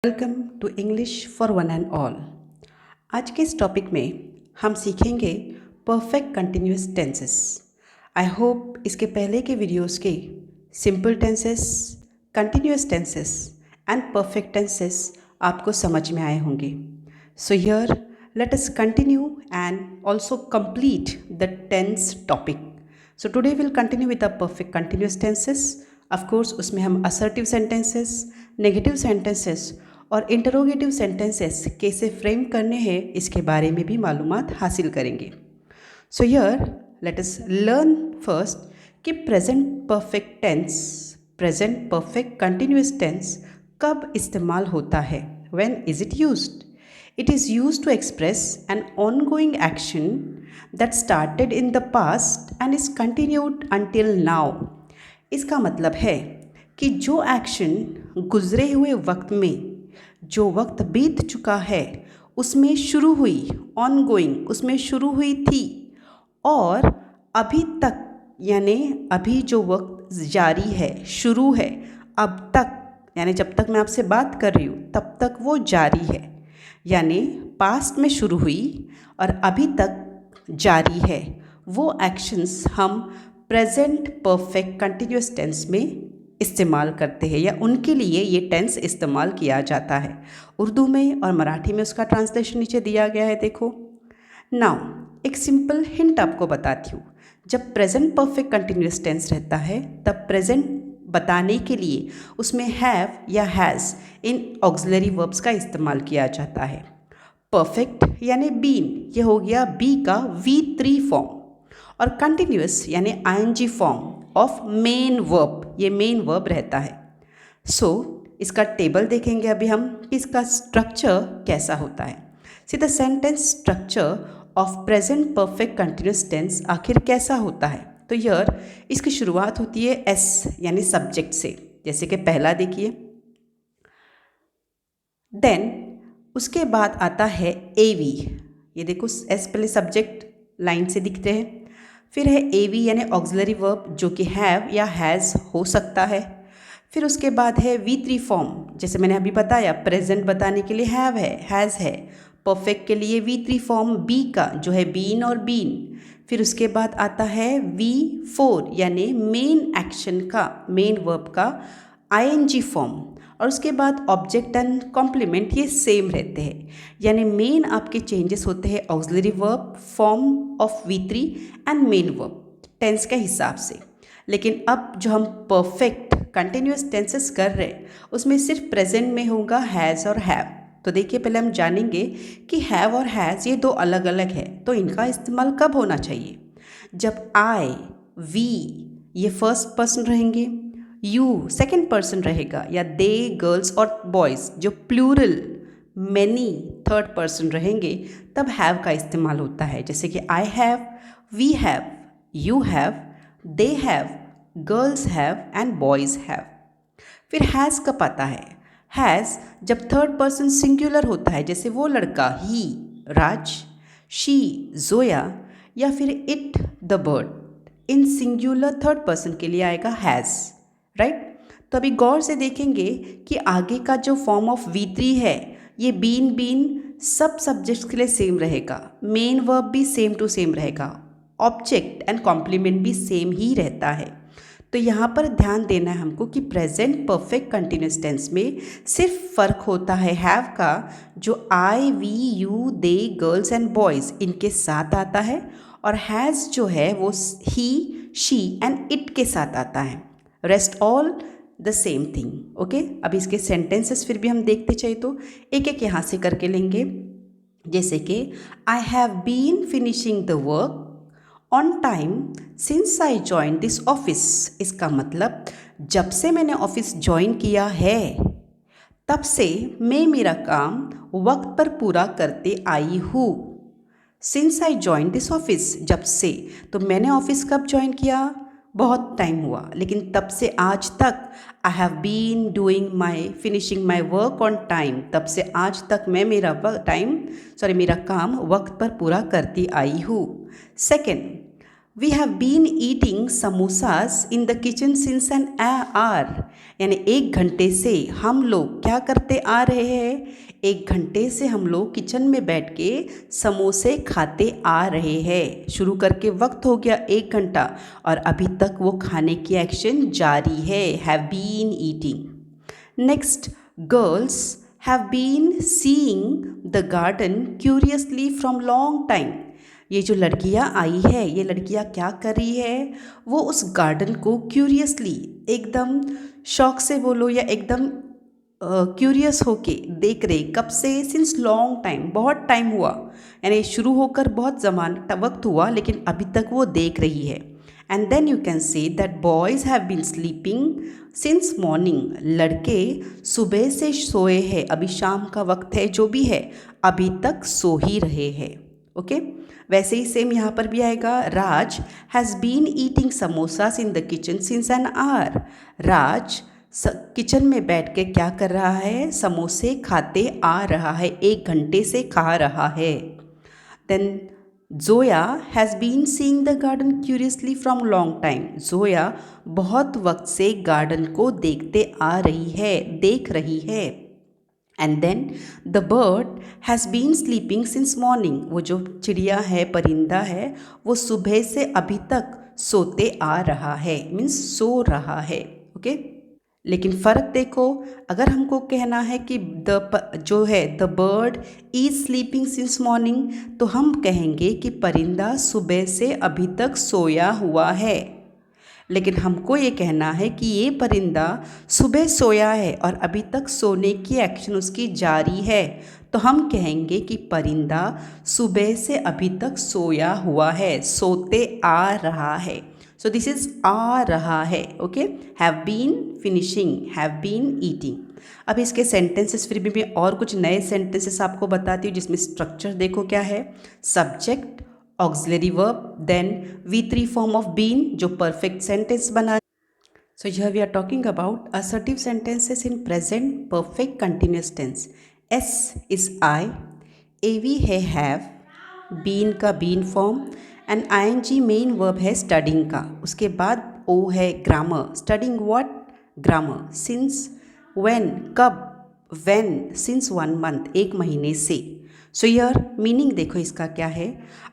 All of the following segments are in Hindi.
Welcome to English for one and all. आज के इस टॉपिक में हम सीखेंगे perfect continuous tenses. I hope इसके पहले के वीडियोस के simple tenses, continuous tenses and perfect tenses आपको समझ में आए होंगे। So here let us continue and also complete the tense topic. So today will continue with the perfect continuous tenses. Of course उसमें हम असर्टिव सेंटेंसेस, नेगेटिव सेंटेंसेस और इंटरोगेटिव सेंटेंसेस कैसे फ्रेम करने हैं इसके बारे में भी मालूमात हासिल करेंगे। So here let us learn first कि present perfect tense, present perfect continuous tense कब इस्तेमाल होता है। When is it used? It is used to express an ongoing action that started in the past and is continued until now. इसका मतलब है कि जो एक्शन गुजरे हुए वक्त में, जो वक्त बीत चुका है उसमें शुरू हुई, ऑनगोइंग उसमें शुरू हुई थी और अभी तक, यानी अभी जो वक्त जारी है, शुरू है, अब तक यानी जब तक मैं आपसे बात कर रही हूँ तब तक वो जारी है, यानी पास्ट में शुरू हुई और अभी तक जारी है। वो एक्शंस हम प्रेजेंट परफेक्ट कंटिन्यूअस टेंस में इस्तेमाल करते हैं या उनके लिए ये टेंस इस्तेमाल किया जाता है। उर्दू में और मराठी में उसका ट्रांसलेशन नीचे दिया गया है, देखो। नाउ एक सिंपल हिंट आपको बताती हूँ। जब प्रेजेंट परफेक्ट कंटिन्यूअस टेंस रहता है तब प्रेजेंट बताने के लिए उसमें हैव या हैज़ इन ऑक्सिलरी वर्ब्स का इस्तेमाल किया जाता है। परफेक्ट यानी बीन, ये हो गया बी का V3 फॉर्म, और कंटिन्यूअस यानी ING form of main verb, ये मेन वर्ब रहता है। सो इसका टेबल देखेंगे अभी हम कि इसका स्ट्रक्चर कैसा होता है। See the sentence structure of present perfect continuous tense आखिर कैसा होता है। तो यार इसकी शुरुआत होती है एस यानी सब्जेक्ट से, जैसे कि पहला देखिए। देन उसके बाद आता है AV, ये देखो एस पहले सब्जेक्ट लाइन से दिखते हैं। फिर है AV यानी ऑक्सिलरी वर्ब जो कि हैव या हैज़ हो सकता है। फिर उसके बाद है V3 फॉर्म, जैसे मैंने अभी बताया प्रेजेंट बताने के लिए हैव है, हैज़ है। परफेक्ट के लिए V3 फॉर्म बी का जो है बीन और बीन। फिर उसके बाद आता है V4 यानी मेन एक्शन का, मेन वर्ब का ING फॉर्म, और उसके बाद ऑब्जेक्ट एंड कॉम्प्लीमेंट ये सेम रहते हैं, यानी मेन आपके चेंजेस होते हैं auxiliary verb form of V3 and main verb tense के हिसाब से। लेकिन अब जो हम परफेक्ट कंटिन्यूअस टेंसेस कर रहे हैं उसमें सिर्फ प्रेजेंट में होगा हैज़ और हैव। तो देखिए पहले हम जानेंगे कि हैव और हैज़ ये दो अलग अलग है, तो इनका इस्तेमाल कब होना चाहिए। जब आई, वी ये फर्स्ट पर्सन रहेंगे, यू सेकंड पर्सन रहेगा, या दे गर्ल्स और बॉयज़ जो प्लूरल मैनी थर्ड पर्सन रहेंगे, तब हैव का इस्तेमाल होता है। जैसे कि I have, we have, you have, they have, girls have and boys have. फिर हैज़ कब आता है। हैज़ जब थर्ड पर्सन सिंगुलर होता है, जैसे वो लड़का ही राज, शी जोया, या फिर it the bird, in singular third person के लिए आएगा हैज़, राइट। तो अभी गौर से देखेंगे कि आगे का जो फॉर्म ऑफ V3 है ये बीन बीन सब सब्जेक्ट्स के लिए सेम रहेगा, मेन वर्ब भी सेम टू सेम रहेगा, ऑब्जेक्ट एंड कॉम्प्लीमेंट भी सेम ही रहता है। तो यहाँ पर ध्यान देना है हमको कि प्रेजेंट परफेक्ट कंटिन्यूअस टेंस में सिर्फ फ़र्क होता है हैव का, जो I, we, you, they, girls and boys इनके साथ आता है, और हैज़ जो है वो ही, शी एंड इट के साथ आता है। Rest all the same thing, okay. अब इसके सेंटेंसेस फिर भी हम देखते चाहिए तो एक एक यहाँ से करके लेंगे। जैसे कि I have been finishing the work on time since I join this office. इसका मतलब जब से मैंने ऑफिस ज्वाइन किया है तब से मैं मेरा काम वक्त पर पूरा करते आई हूँ। Since I join this office, जब से, तो मैंने ऑफिस कब ज्वाइन किया, बहुत टाइम हुआ, लेकिन तब से आज तक I have been doing my finishing my work on time, तब से आज तक मैं मेरा काम वक्त पर पूरा करती आई हूँ। Second, we have been eating samosas in the kitchen since an hour, यानी 1 घंटे से हम लोग क्या करते आ रहे हैं, 1 घंटे से हम लोग किचन में बैठ के समोसे खाते आ रहे हैं। शुरू करके वक्त हो गया 1 घंटा और अभी तक वो खाने की एक्शन जारी है, have been eating. Next, girls have been seeing the garden curiously from long time. ये जो लड़कियां आई है, ये लड़कियां क्या कर रही है, वो उस गार्डन को क्यूरियसली, एकदम शौक से बोलो या एकदम क्यूरियस होके देख रहे, कब से, सिंस लॉन्ग टाइम, बहुत टाइम हुआ, यानी शुरू होकर बहुत ज़माना वक्त हुआ, लेकिन अभी तक वो देख रही है। And then you can say that boys have been sleeping since morning. लड़के सुबह से सोए हैं, अभी शाम का वक्त है, जो भी है अभी तक सो ही रहे हैं। ओके, वैसे ही सेम यहाँ पर भी आएगा। Raj has been eating samosas in the kitchen since an hour. Raj kitchen में बैठ के क्या कर रहा है, समोसे खाते आ रहा है, 1 घंटे से खा रहा है। Then Zoya has been seeing the garden curiously from long time. Zoya बहुत वक्त से गार्डन को देखते आ रही है, देख रही है। And then the bird has been sleeping since morning. वो जो चिड़िया है, परिंदा है, वो सुबह से अभी तक सोते आ रहा है, मीन्स सो रहा है। ओके, लेकिन फ़र्क देखो, अगर हमको कहना है कि जो है the bird is sleeping since morning, तो हम कहेंगे कि परिंदा सुबह से अभी तक सोया हुआ है। लेकिन हमको ये कहना है कि ये परिंदा सुबह सोया है और अभी तक सोने की एक्शन उसकी जारी है, तो हम कहेंगे कि परिंदा सुबह से अभी तक सोया हुआ है, सोते आ रहा है। सो दिस इज आ रहा है। Okay, have been finishing, have been eating. अब इसके सेंटेंसेस फिर भी मैं और कुछ नए सेंटेंसेस आपको बताती हूँ, जिसमें स्ट्रक्चर देखो क्या है। Subject, auxiliary verb, then V3 form of been जो परफेक्ट सेंटेंस बना। So here we are talking about assertive sentences in present perfect continuous tense. S is I, AV है हैव, बीन का been form, and ING main verb है स्टडिंग का। उसके बाद O है grammar, studying what, grammar. Since, when कब, व्हेन, सिंस 1 मंथ 1 महीने से। सो यर मीनिंग देखो इसका क्या है।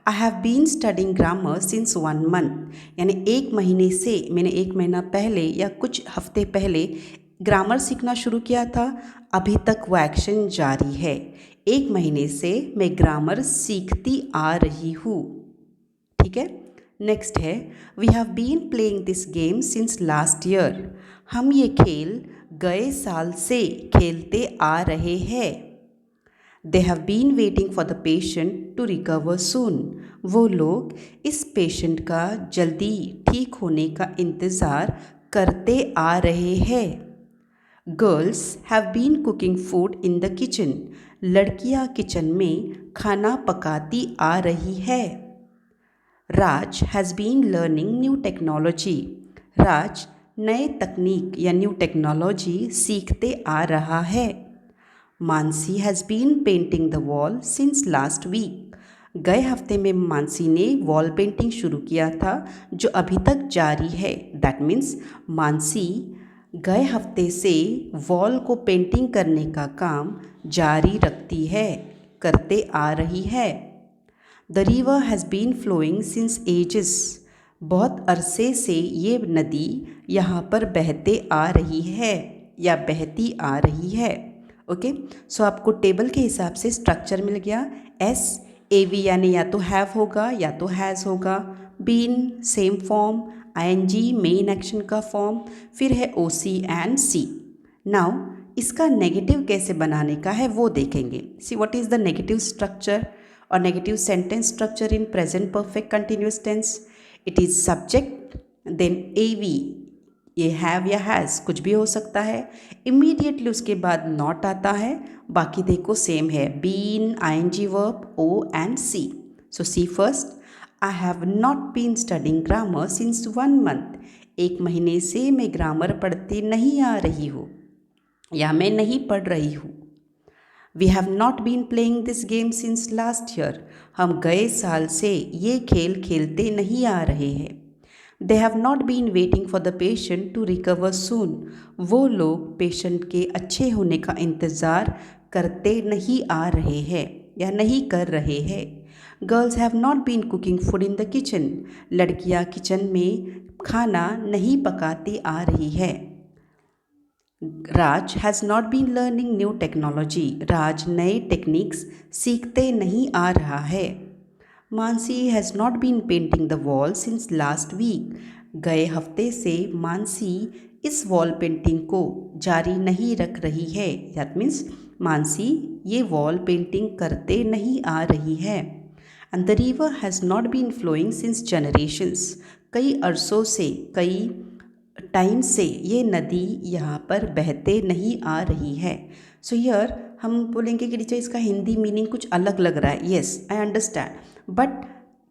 I have been studying grammar since 1 month, यानी 1 महीने से, मैंने 1 महीना पहले या कुछ हफ्ते पहले ग्रामर सीखना शुरू किया था, अभी तक वो एक्शन जारी है। 1 महीने से मैं ग्रामर सीखती आ रही हूँ। ठीक है, नेक्स्ट है we have been playing this game since last year. हम ये खेल गए साल से खेलते आ रहे हैं। They have been waiting for the patient to recover soon. वो लोग इस पेशेंट का जल्दी ठीक होने का इंतज़ार करते आ रहे हैं। Girls have been cooking food in the kitchen. लड़कियां किचन में खाना पकाती आ रही है। Raj has been learning new technology. Raj नए तकनीक या न्यू टेक्नोलॉजी सीखते आ रहा है। Mansi has been painting the wall since last week. गए हफ्ते में मानसी ने वॉल पेंटिंग शुरू किया था, जो अभी तक जारी है। दैट मीन्स मानसी गए हफ्ते से वॉल को पेंटिंग करने का काम जारी रखती है, करते आ रही है। The river has been flowing since ages. बहुत अरसे से ये नदी यहाँ पर बहते आ रही है या बहती आ रही है। ओके, सो आपको टेबल के हिसाब से स्ट्रक्चर मिल गया। एस, AV यानी या तो हैव होगा या तो हैज़ होगा। Been same form, ING main action का फॉर्म, फिर है OC एंड C। नाउ इसका नेगेटिव कैसे बनाने का है वो देखेंगे। See what is the negative structure और negative sentence structure in present perfect continuous tense. It is subject, then AV, ये हैव या हैज़ कुछ भी हो सकता है। इमीडिएटली उसके बाद नॉट आता है, बाकी देखो सेम है, been, ING verb, O and C। So see first, I have not been studying grammar since 1 month. 1 महीने से मैं ग्रामर पढ़ती नहीं आ रही हूँ या मैं नहीं पढ़ रही हूँ। We have not been playing this game since last year, हम गए साल से ये खेल खेलते नहीं आ रहे हैं। They have not been waiting for the patient to recover soon, वो लोग पेशेंट के अच्छे होने का इंतज़ार करते नहीं आ रहे हैं या नहीं कर रहे हैं। Girls have not been cooking food in the kitchen, लड़कियां किचन में खाना नहीं पकाती आ रही है। Raj has not been learning new technology, Raj नए टेक्निक्स सीखते नहीं आ रहा है। Mansi has not been painting the wall since last week, गए हफ्ते से मानसी इस वॉल पेंटिंग को जारी नहीं रख रही है। दैट मीन्स मानसी ये वॉल पेंटिंग करते नहीं आ रही है। And the river has not been flowing since generations, कई अरसों से कई टाइम से ये नदी यहाँ पर बहते नहीं आ रही है। सो हियर हम बोलेंगे कि टीचर इसका हिंदी मीनिंग कुछ अलग लग रहा है। येस आई अंडरस्टैंड, बट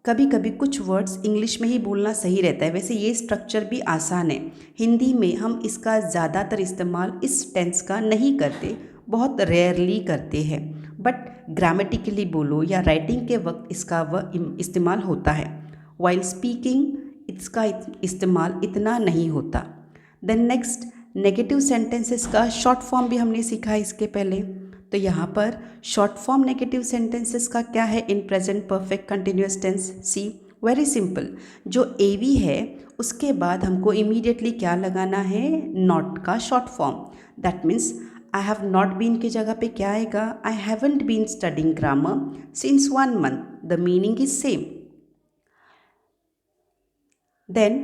कभी कभी कुछ वर्ड्स इंग्लिश में ही बोलना सही रहता है। वैसे ये स्ट्रक्चर भी आसान है, हिंदी में हम इसका ज़्यादातर इस्तेमाल इस टेंस का नहीं करते, बहुत रेयरली करते हैं, बट ग्रामेटिकली बोलो या राइटिंग के वक्त इसका इस्तेमाल होता है। वाइल स्पीकिंग इसका इस्तेमाल इतना नहीं होता। देन नेक्स्ट, नेगेटिव सेंटेंसेस का शॉर्ट फॉर्म भी हमने सीखा है इसके पहले। तो यहाँ पर शॉर्ट फॉर्म नेगेटिव सेंटेंसेस का क्या है in present perfect continuous tense. See very simple, जो एवी है उसके बाद हमको इमीडिएटली क्या लगाना है, नॉट का short form. That means I have not been की जगह पे क्या आएगा, I haven't been studying grammar since 1 month, the meaning is same. Then,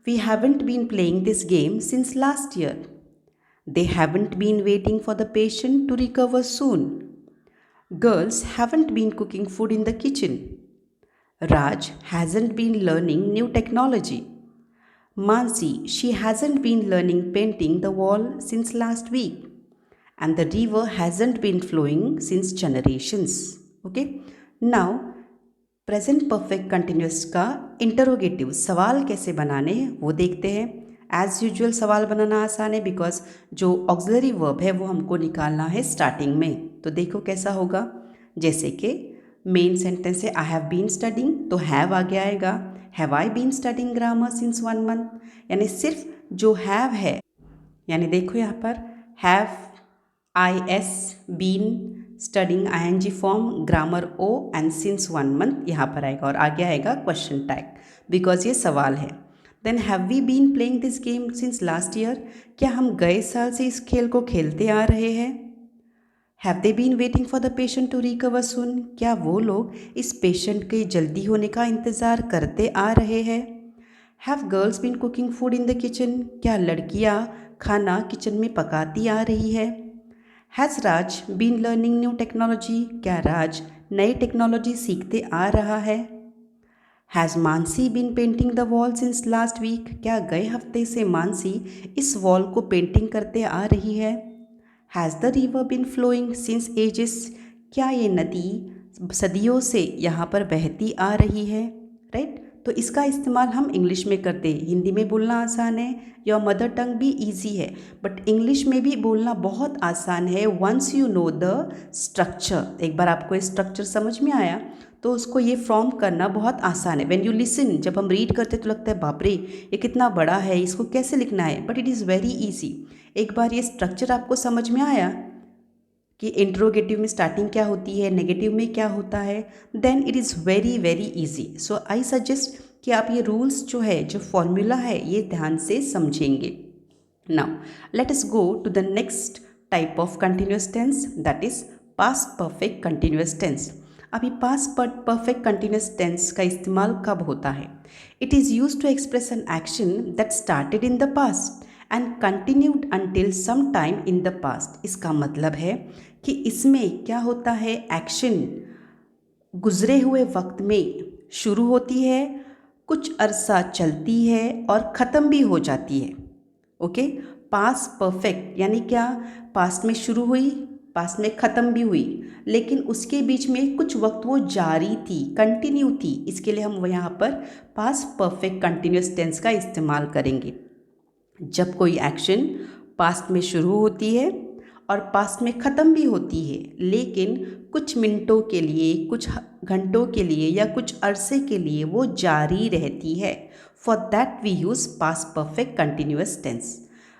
we haven't been playing this game since last year. They haven't been waiting for the patient to recover soon. Girls haven't been cooking food in the kitchen. Raj hasn't been learning new technology. Mansi, she hasn't been learning painting the wall since last week. And the river hasn't been flowing since generations. Okay? Now, present perfect continuous का इंटरोगेटिव सवाल कैसे बनाने हैं वो देखते हैं। एज़ यूजुअल सवाल बनाना आसान है, बिकॉज जो ऑक्सिलरी वर्ब है वो हमको निकालना है स्टार्टिंग में। तो देखो कैसा होगा, जैसे कि मेन सेंटेंस है आई हैव बीन स्टडिंग, तो हैव आगे आएगा। Have I been studying grammar since 1 month, यानी सिर्फ जो हैव है, यानी देखो यहाँ पर have I S been studying ING form grammar O and since 1 month यहाँ पर आएगा और आगे आएगा क्वेश्चन टैग, बिकॉज ये सवाल है। Then have we been playing this game since last year, क्या हम गए साल से इस खेल को खेलते आ रहे हैं। Have they been waiting for the patient to recover soon, क्या वो लोग इस पेशेंट के जल्दी होने का इंतज़ार करते आ रहे हैं। Have girls been cooking food in the kitchen, क्या लड़कियाँ खाना किचन में पकाती आ रही है। Has Raj been learning new technology, क्या राज नई टेक्नोलॉजी सीखते आ रहा है। Has Mansi been painting the wall since last week, क्या गए हफ्ते से मानसी इस वॉल को पेंटिंग करते आ रही है। Has the river been flowing since ages, क्या ये नदी सदियों से यहाँ पर बहती आ रही है। राइट, तो इसका इस्तेमाल हम इंग्लिश में करते हैं। हिंदी में बोलना आसान है, योर मदर टंग भी इजी है, बट इंग्लिश में भी बोलना बहुत आसान है once you know the structure. एक बार आपको स्ट्रक्चर समझ में आया तो उसको ये फॉर्म करना बहुत आसान है। व्हेन यू लिसन, जब हम रीड करते तो लगता है बाप रे ये कितना बड़ा है, इसको कैसे लिखना है, but it is very easy. एक बार ये स्ट्रक्चर आपको समझ में आया कि इंट्रोगेटिव में स्टार्टिंग क्या होती है, नेगेटिव में क्या होता है, then it is very very easy. So I suggest कि आप ये रूल्स जो है, जो फॉर्मूला है, ये ध्यान से समझेंगे। Now let us go to the next type of continuous tense, that is past perfect continuous tense. अभी पास्ट परफेक्ट कंटिन्यूअस टेंस का इस्तेमाल कब होता है। It is use to express an action that started in the past and continued until some time in the past. इसका मतलब है कि इसमें क्या होता है, एक्शन गुजरे हुए वक्त में शुरू होती है, कुछ अरसा चलती है और ख़त्म भी हो जाती है। ओके, पास्ट परफेक्ट यानी क्या, पास्ट में शुरू हुई, पास्ट में ख़त्म भी हुई, लेकिन उसके बीच में कुछ वक्त वो जारी थी, कंटिन्यू थी। इसके लिए हम यहाँ पर पास्ट परफेक्ट कंटिन्यूअस टेंस का इस्तेमाल करेंगे। जब कोई एक्शन पास्ट में शुरू होती है और पास्ट में ख़त्म भी होती है, लेकिन कुछ मिनटों के लिए, कुछ घंटों के लिए या कुछ अरसे के लिए वो जारी रहती है। For that we use past perfect continuous tense.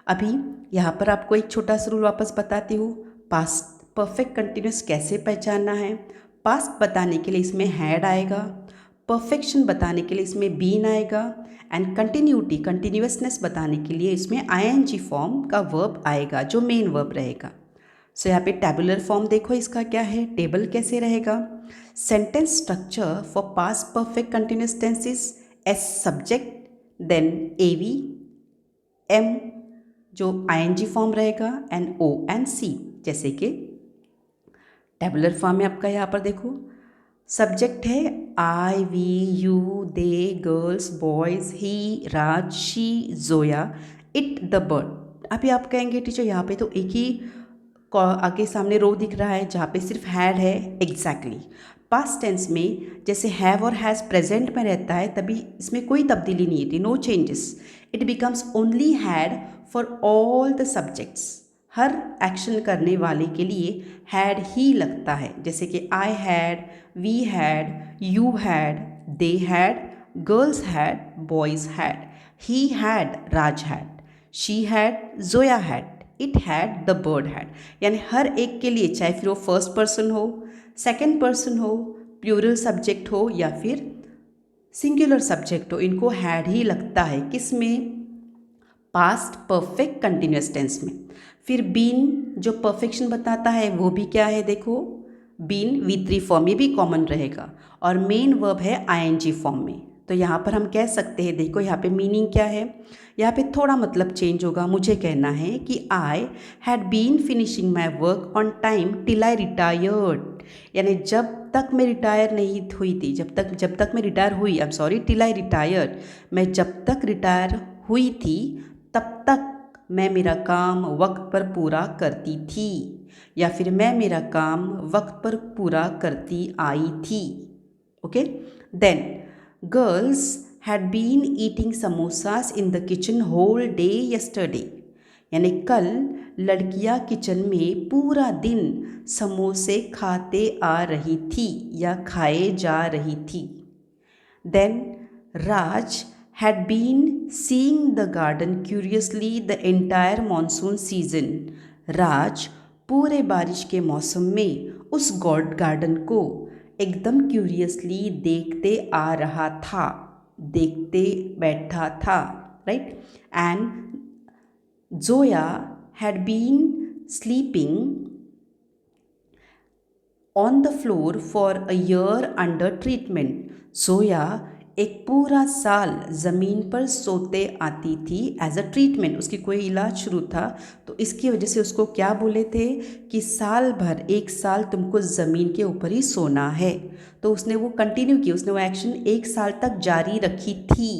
अभी यहाँ पर आपको एक छोटा सा रूल वापस बताती हूँ। पास्ट परफेक्ट कंटिन्यूअस कैसे पहचानना है। पास्ट बताने के लिए इसमें हैड आएगा, परफेक्शन बताने के लिए इसमें बीन आएगा, एंड कंटिन्यूटी कंटिन्यूअसनेस बताने के लिए इसमें आईएनजी फॉर्म का वर्ब आएगा जो मेन वर्ब रहेगा। सो यहाँ पे टैबुलर फॉर्म देखो इसका क्या है, टेबल कैसे रहेगा। Sentence structure for past perfect continuous tense is S subject, then A V, M जो आईएनजी फॉर्म रहेगा, एंड ओ एंड सी। जैसे कि टैबुलर फॉर्म में आपका यहाँ पर देखो सब्जेक्ट है I, we, you, they, girls, boys, he, Raj, she, Zoya, it, the bird. अभी आप कहेंगे टीचर यहाँ पे तो एक ही आगे सामने रो दिख रहा है जहाँ पे सिर्फ हैड है। एग्जैक्टली पास्ट टेंस में जैसे हैव और हैज़ प्रेजेंट में रहता है तभी इसमें कोई तब्दीली नहीं होती, no changes. It becomes only had for all the subjects. हर एक्शन करने वाले के लिए हैड ही लगता है, जैसे कि I had, we had, you had, they had, girls had, boys had, he had, Raj had, she had, Zoya had, it had, the bird had. यानी हर एक के लिए, चाहे फिर वो फर्स्ट पर्सन हो, सेकंड पर्सन हो, प्लूरल सब्जेक्ट हो या फिर सिंगुलर सब्जेक्ट हो, इनको हैड ही लगता है। किस में? पास्ट परफेक्ट कंटिन्यूअस टेंस में। फिर बीन जो परफेक्शन बताता है वो भी क्या है देखो, बीन V3 फॉर्म में भी कॉमन रहेगा और मेन वर्ब है आईएनजी फॉर्म में। तो यहाँ पर हम कह सकते हैं, देखो यहाँ पे मीनिंग क्या है, यहाँ पे थोड़ा मतलब चेंज होगा। मुझे कहना है कि I had been finishing my work on time till I retired. यानी जब तक मैं रिटायर नहीं हुई थी, जब तक मैं रिटायर हुई, I am sorry, till I retired, मैं जब तक रिटायर हुई थी तब तक मैं मेरा काम वक्त पर पूरा करती थी, या फिर मैं मेरा काम वक्त पर पूरा करती आई थी। Okay, then girls had been eating samosas in the kitchen whole day yesterday. यानी कल लड़कियां किचन में पूरा दिन समोसे खाते आ रही थी या खाए जा रही थी। Then Raj had been seeing the garden curiously the entire monsoon season. राज पूरे बारिश के मौसम में उस गॉड गार्डन को एकदम क्यूरियसली देखते आ रहा था, देखते बैठा था, right. And Zoya had been sleeping on the floor for a year under treatment. Zoya एक पूरा साल ज़मीन पर सोते आती थी एज अ ट्रीटमेंट, उसकी कोई इलाज शुरू था तो इसकी वजह से उसको क्या बोले थे कि साल भर, एक साल तुमको ज़मीन के ऊपर ही सोना है। तो उसने वो कंटिन्यू की, उसने वो एक्शन एक साल तक जारी रखी थी।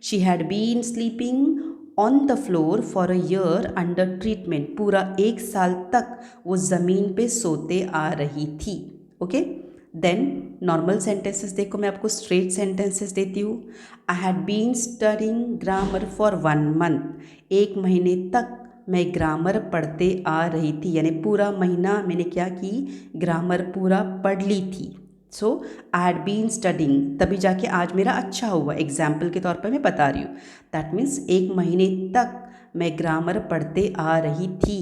She had been sleeping on the floor for a year under treatment. पूरा एक साल तक वो ज़मीन पे सोते आ रही थी। ओके, देन नॉर्मल सेंटेंसेस देखो, मैं आपको स्ट्रेट सेंटेंसेस देती हूँ। I had been studying grammar for 1 month। एक महीने तक मैं ग्रामर पढ़ते आ रही थी, यानी पूरा महीना मैंने क्या की, ग्रामर पूरा पढ़ ली थी। सो आई हैड बीन स्टडिंग, तभी जाके आज मेरा अच्छा हुआ। एग्जाम्पल के तौर पर मैं बता रही हूँ। दैट मीन्स एक महीने तक मैं ग्रामर पढ़ते आ रही थी।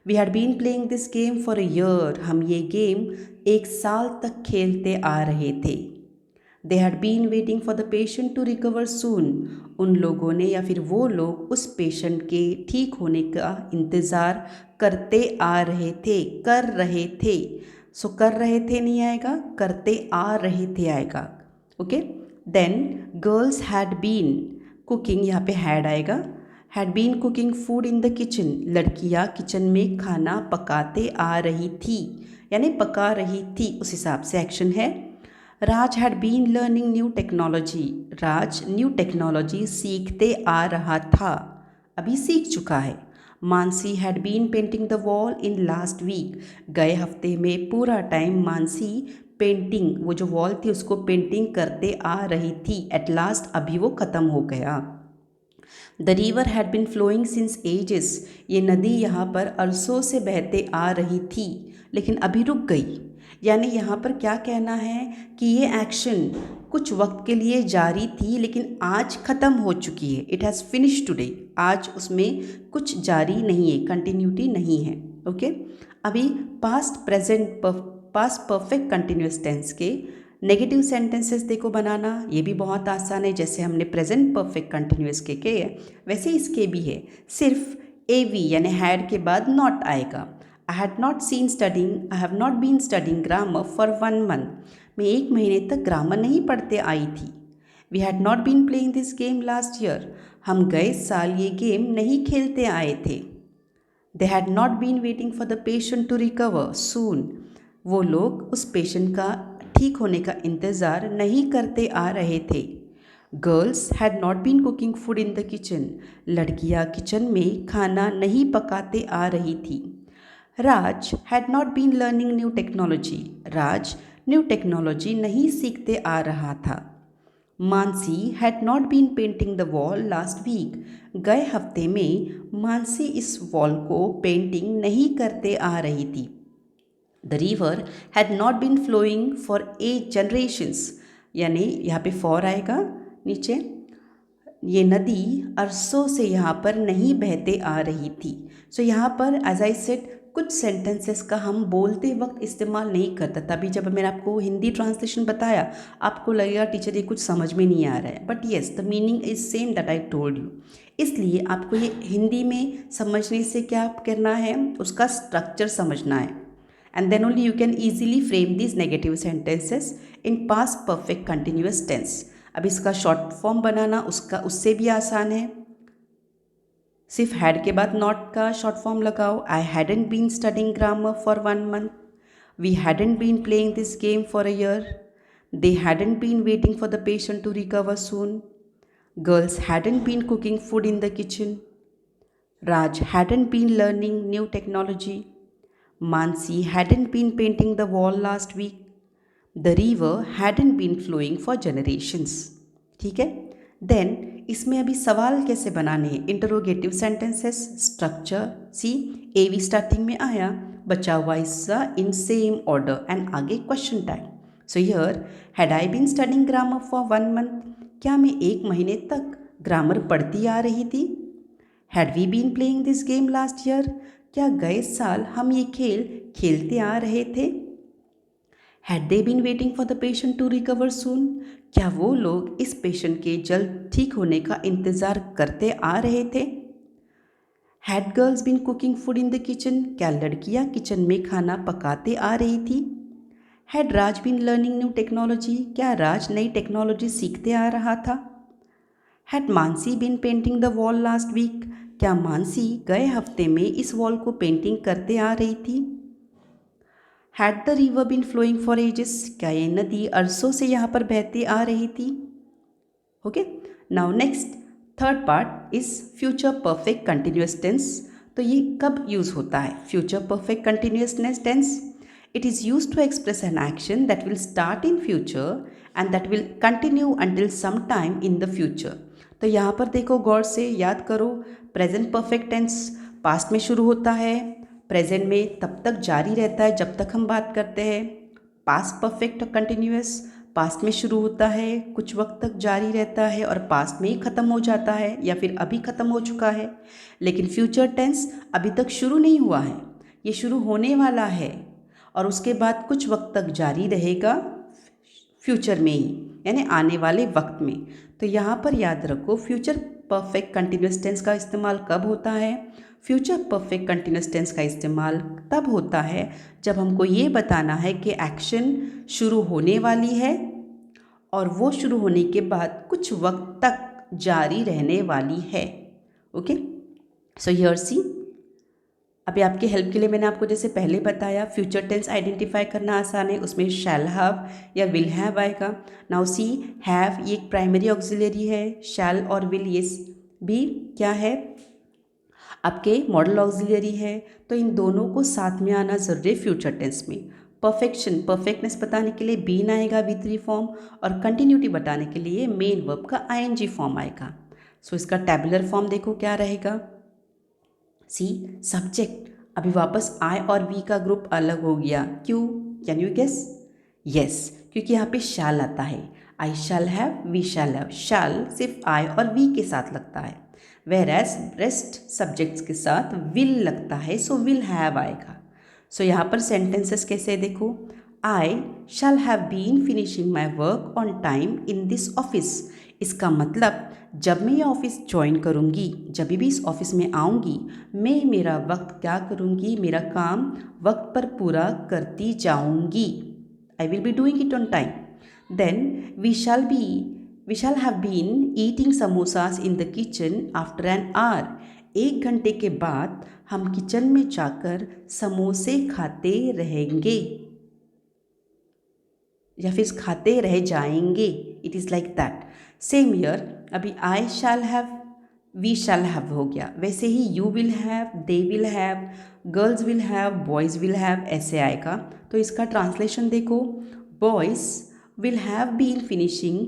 We had been playing this game for a year. हम ये गेम एक साल तक खेलते आ रहे थे। They had been waiting for the patient to recover soon. उन लोगों ने या फिर वो लोग उस पेशेंट के ठीक होने का इंतज़ार करते आ रहे थे, कर रहे थे। सो कर रहे थे नहीं आएगा, करते आ रहे थे आएगा। Okay, then girls had been cooking, यहाँ पे हैड आएगा। Had been cooking food in the kitchen. लड़कियाँ किचन में खाना पकाते आ रही थी, यानी पका रही थी, उस हिसाब से एक्शन है। Raj had been learning new technology. Raj new technology सीखते आ रहा था, अभी सीख चुका है। Mansi had been painting the wall in last week. गए हफ्ते में पूरा टाइम मानसी पेंटिंग, वो जो वॉल थी उसको पेंटिंग करते आ रही थी। एट लास्ट, अभी वो ख़त्म हो गया। The river had been flowing since ages, ये नदी यहाँ पर अरसों से बहते आ रही थी लेकिन अभी रुक गई। यानी यहाँ पर क्या कहना है कि ये एक्शन कुछ वक्त के लिए जारी थी लेकिन आज ख़त्म हो चुकी है। इट हैज़ फिनिश टुडे, आज उसमें कुछ जारी नहीं है, कंटिन्यूटी नहीं है। ओके, अभी पास्ट परफेक्ट कंटिन्यूस टेंस के नेगेटिव सेंटेंसेस देखो बनाना, ये भी बहुत आसान है। जैसे हमने प्रेजेंट परफेक्ट कंटिन्यूस के किए वैसे इसके भी है, सिर्फ एवी यानी हैड के बाद नॉट आएगा। I had not seen studying, I have not been studying grammar for 1 month, मैं 1 महीने तक ग्रामर नहीं पढ़ते आई थी। We had not been playing this game last year, हम गए साल ये गेम नहीं खेलते आए थे। They had not been waiting for the patient to recover soon, वो लोग उस पेशेंट का ठीक होने का इंतज़ार नहीं करते आ रहे थे। Girls had not been cooking food in the kitchen, लड़कियां किचन में खाना नहीं पकाते आ रही थी। Raj had not been learning new technology, Raj new technology नहीं सीखते आ रहा था। Mansi had not been painting the wall last week, गए हफ्ते में मानसी इस वॉल को पेंटिंग नहीं करते आ रही थी। The river had not been flowing for 8 generations, यानी यहाँ पे फॉर आएगा नीचे, ये नदी अरसों से यहाँ पर नहीं बहते आ रही थी। सो यहाँ पर एज आई सेड कुछ सेंटेंसेस का हम बोलते वक्त इस्तेमाल नहीं करता। तभी जब मैंने आपको हिंदी ट्रांसलेशन बताया आपको लगेगा टीचर ये कुछ समझ में नहीं आ रहा है, but yes the meaning is same that I told you. इसलिए आपको ये हिंदी में समझने से क्या करना है, उसका स्ट्रक्चर समझना है, and then only you can easily frame these negative sentences in past perfect continuous tense। अब इसका शॉर्ट फॉर्म बनाना उससे भी आसान है, सिर्फ हैड के बाद नॉट का शॉर्ट फॉर्म लगाओ। I hadn't been studying grammar for 1 month, we hadn't been playing this game for a year, they hadn't been waiting for the patient to recover soon, girls hadn't been cooking food in the kitchen, Raj hadn't been learning new technology, Mansi hadn't been painting the wall last week, the river hadn't been flowing for generations। ठीक है, देन इसमें अभी सवाल कैसे बनाने हैं, interrogative sentences structure see, A V starting में आया, बचा हुआ हिस्सा इन सेम ऑर्डर एंड आगे question time. So here had I been studying grammar for 1 month, क्या मैं 1 महीने तक ग्रामर पढ़ती आ रही थी। Had we been playing this game last year, क्या गए साल हम ये खेल खेलते आ रहे थे। Had they been waiting for the patient to recover soon, क्या वो लोग इस पेशेंट के जल्द ठीक होने का इंतज़ार करते आ रहे थे। Had girls been cooking food in the kitchen, क्या लड़कियां किचन में खाना पकाते आ रही थी। Had Raj been learning new technology, क्या राज नई टेक्नोलॉजी सीखते आ रहा था। Had Mansi been painting the wall last week, क्या मानसी गए हफ्ते में इस वॉल को पेंटिंग करते आ रही थी। Had the river been flowing for ages, क्या ये नदी अरसों से यहाँ पर बहती आ रही थी। Okay, now next third part is future perfect continuous tense. तो ये कब यूज़ होता है future perfect continuous tense. It is use to express an action that will start in future and that will continue until some time in the future. तो यहाँ पर देखो गौर से याद करो, प्रेजेंट परफेक्ट टेंस पास्ट में शुरू होता है, प्रेजेंट में तब तक जारी रहता है जब तक हम बात करते हैं। पास्ट परफेक्ट कंटिन्यूअस पास्ट में शुरू होता है, कुछ वक्त तक जारी रहता है और पास्ट में ही ख़त्म हो जाता है या फिर अभी ख़त्म हो चुका है। लेकिन फ्यूचर टेंस अभी तक शुरू नहीं हुआ है, ये शुरू होने वाला है और उसके बाद कुछ वक्त तक जारी रहेगा फ्यूचर में ही, यानी आने वाले वक्त में। तो यहाँ पर याद रखो फ्यूचर परफेक्ट कंटिन्यूस टेंस का इस्तेमाल कब होता है। फ्यूचर परफेक्ट कंटिन्यूस टेंस का इस्तेमाल तब होता है जब हमको ये बताना है कि एक्शन शुरू होने वाली है और वो शुरू होने के बाद कुछ वक्त तक जारी रहने वाली है। ओके, सो हियर सी, अभी आपके हेल्प के लिए मैंने आपको जैसे पहले बताया फ्यूचर टेंस आइडेंटिफाई करना आसान है, उसमें शैल हैव या विल हैव आएगा। नाउ सी, हैव ये एक प्राइमरी ऑक्सिलरी है, शैल और विल ये भी क्या है आपके मॉडल ऑक्सिलरी है। तो इन दोनों को साथ में आना ज़रूरी है फ्यूचर टेंस में। परफेक्टनेस बताने के लिए बीन आएगा V3 फॉर्म और कंटिन्यूटी बताने के लिए मेन वर्ब का ING फॉर्म आएगा। सो इसका टैबुलर फॉर्म देखो क्या रहेगा। सी सब्जेक्ट, अभी वापस आई और वी का ग्रुप अलग हो गया, क्यों? Can you guess? यस, क्योंकि यहाँ पे शैल आता है। I shall have, we shall have. Shall सिर्फ आई और वी के साथ लगता है, वेर एज रेस्ट सब्जेक्ट्स के साथ विल लगता है, सो विल हैव आएगा। सो यहाँ पर सेंटेंसेस कैसे है देखो। I shall have been finishing my work on time in this office. इसका मतलब जब मैं ये ऑफिस ज्वाइन करूँगी, जब भी इस ऑफिस में आऊँगी, मैं मेरा वक्त क्या करूँगी, मेरा काम वक्त पर पूरा करती जाऊँगी। I will be doing it on time. Then we shall have been eating samosas in the kitchen after an hour. 1 घंटे के बाद हम किचन में जाकर समोसे खाते रहेंगे या फिर खाते रह जाएंगे। It is like that. Same year, अभी I shall have, we shall have हो गया, वैसे ही you will have, they will have, girls will have, boys will have, ऐसे आएगा। तो इसका ट्रांसलेशन देखो। Boys will have been finishing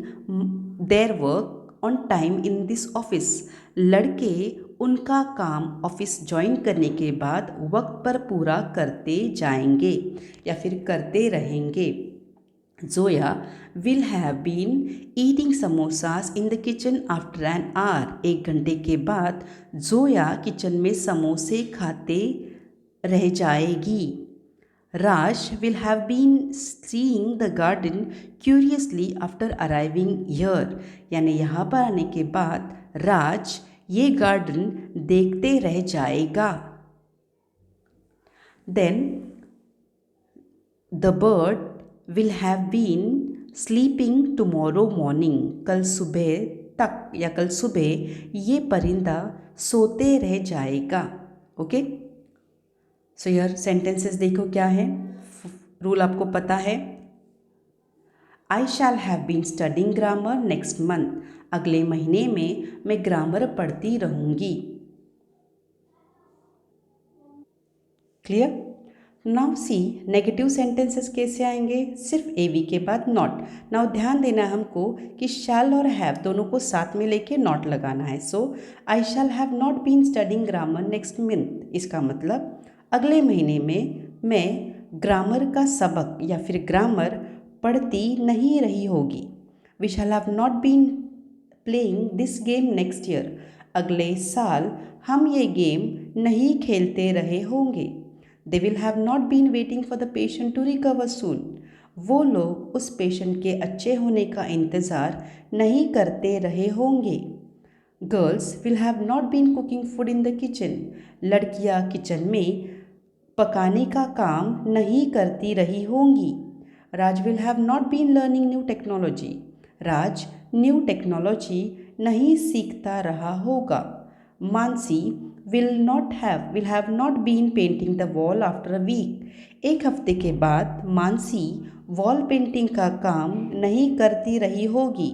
their work on time in this office. लड़के उनका काम ऑफिस ज्वाइन करने के बाद वक्त पर पूरा करते जाएंगे या फिर करते रहेंगे। Zoya will have been eating samosas in the kitchen after an hour. 1 घंटे के बाद जोया किचन में समोसे खाते रह जाएगी। Raj will have been seeing the garden curiously after arriving here. यानी यहाँ पर आने के बाद राज ये गार्डन देखते रह जाएगा। Then the bird will have been sleeping tomorrow morning. कल सुबह तक या कल सुबह ये परिंदा सोते रह जाएगा। ओके, सो यार सेंटेंसेस देखो क्या है। रूल आपको पता है। I shall have been studying grammar next month. अगले महीने में मैं ग्रामर पढ़ती रहूँगी। Clear? Now see negative sentences कैसे आएंगे, सिर्फ एवी के बाद नॉट। नाउ ध्यान देना है हमको कि शैल और हैव दोनों को साथ में लेके नॉट लगाना है। So I shall have not been studying grammar next month. इसका मतलब अगले महीने में मैं ग्रामर का सबक या फिर ग्रामर पढ़ती नहीं रही होगी। We shall have not been playing this game next year. अगले साल हम ये गेम नहीं खेलते रहे होंगे। They will have not been waiting for the patient to recover soon. वो लोग उस पेशेंट के अच्छे होने का इंतज़ार नहीं करते रहे होंगे। Girls will have not been cooking food in the kitchen. लड़कियां किचन में पकाने का काम नहीं करती रही होंगी। राज will have not been learning new technology. Raj new technology नहीं सीखता रहा होगा। Mansi will have not been painting the wall after a week. 1 हफ्ते के बाद मानसी वॉल पेंटिंग का काम नहीं करती रही होगी।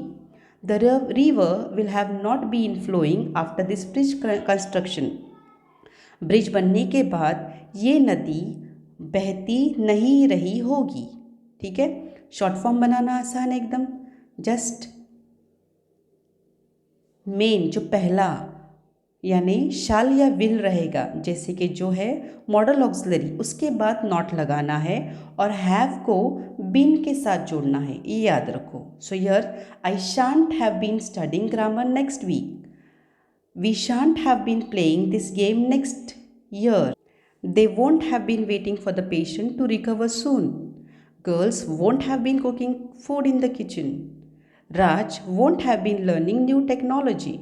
The river will have not been flowing after this bridge construction. Bridge बनने के बाद ये नदी बहती नहीं रही होगी। ठीक है, शॉर्ट फॉर्म बनाना आसान है एकदम। जस्ट मेन जो पहला यानी शाल या विल रहेगा, जैसे कि जो है मॉडल ऑक्सिलरी, उसके बाद नॉट लगाना है और हैव को बीन के साथ जोड़ना है, ये याद रखो। So here I shan't have been studying grammar next week. We shan't have been playing this game next year. They won't have been waiting for the patient to recover soon. Girls won't have been cooking food in the kitchen. Raj won't have been learning new technology.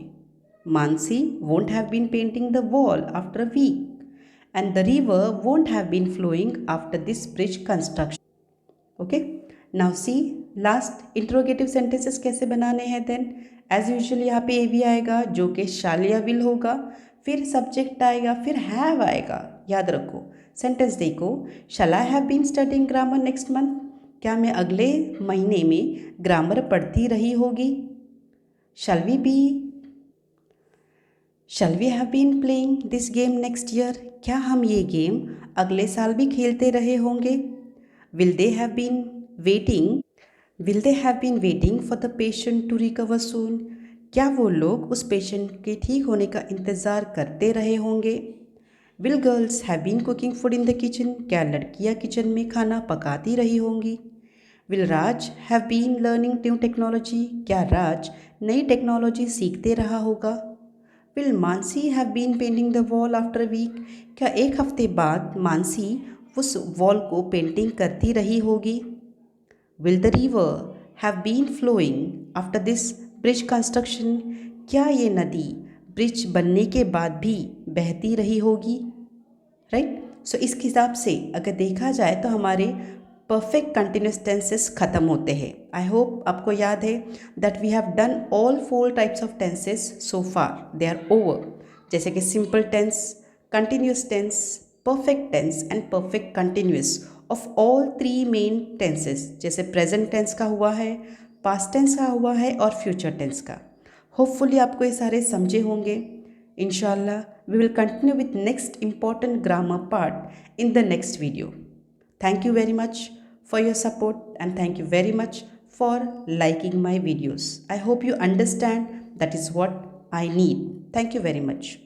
Mansi won't have been painting the wall after a week, and the river won't have been flowing after this bridge construction. Okay, now see last interrogative sentences कैसे बनाने हैं। then as usual यहाँ पे भी आएगा जो कि shall या will होगा, फिर subject आएगा, फिर have आएगा। याद रखो सेंटेंस देखो। shall I have been studying grammar next month? क्या मैं अगले महीने में ग्रामर पढ़ती रही होगी। shall we have been playing this game next year? क्या हम ये गेम अगले साल भी खेलते रहे होंगे। Will they have been waiting for the patient to recover soon? क्या वो लोग उस पेशेंट के ठीक होने का इंतज़ार करते रहे होंगे? Will girls have been cooking food in the kitchen? क्या लड़कियां किचन में खाना पकाती रही होंगी? Will Raj have been learning new technology? क्या राज नई टेक्नोलॉजी सीखते रहा होगा? Will Mansi have been painting the wall after a week? क्या एक हफ्ते बाद मानसी उस वॉल को पेंटिंग करती रही होगी? Will the river have been flowing after this bridge construction? क्या ये नदी ब्रिज बनने के बाद भी बहती रही होगी? राइट। सो इस हिसाब से अगर देखा जाए तो हमारे परफेक्ट कंटिन्यूस टेंसेस खत्म होते हैं। आई होप आपको याद है that we have done all 4 types of tenses so far, they are over. जैसे कि simple tense, continuous tense, perfect tense and perfect continuous of all 3 main tenses, जैसे प्रेजेंट टेंस का हुआ है, पास्ट टेंस का हुआ है और फ्यूचर टेंस का। होपफुली आपको ये सारे समझे होंगे। Inshallah, we will continue with next important grammar part in the next video. Thank you very much for your support and thank you very much for liking my videos. I hope you understand that is what I need. Thank you very much.